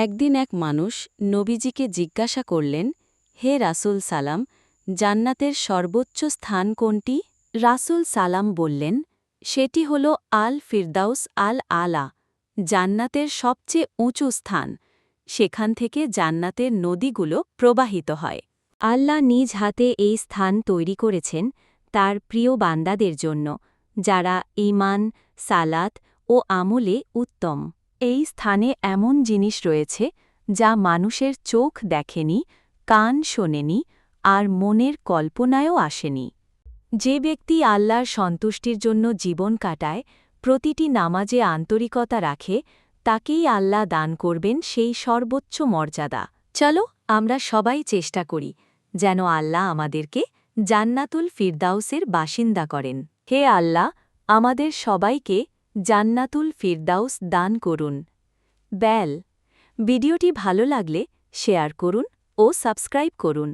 একদিন এক মানুষ নবীজিকে জিজ্ঞাসা করলেন, হে রাসূল সালাম, জান্নাতের সর্বোচ্চ স্থান কোনটি? রাসূল সালাম বললেন, সেটি হল আল ফিরদাউস আল আলা, জান্নাতের সবচেয়ে উঁচু স্থান। সেখান থেকে জান্নাতের নদীগুলো প্রবাহিত হয়। আল্লাহ নিজ হাতে এই স্থান তৈরি করেছেন তার প্রিয় বান্দাদের জন্য, যারা ঈমান, সালাত ও আমলে উত্তম। এই স্থানে এমন জিনিস রয়েছে যা মানুষের চোখ দেখেনি, কান শোনেনি, আর মনের কল্পনায়ও আসেনি। যে ব্যক্তি আল্লাহর সন্তুষ্টির জন্য জীবন কাটায়, প্রতিটি নামাজে আন্তরিকতা রাখে, তাকেই আল্লাহ দান করবেন সেই সর্বোচ্চ মর্যাদা। চলো আমরা সবাই চেষ্টা করি যেন আল্লাহ আমাদেরকে জান্নাতুল ফিরদাউসের বাসিন্দা করেন। হে আল্লাহ, আমাদের সবাইকে জান্নাতুল ফিরদাউস দান করুন। ভিডিওটি ভালো লাগলে শেয়ার করুন ও সাবস্ক্রাইব করুন।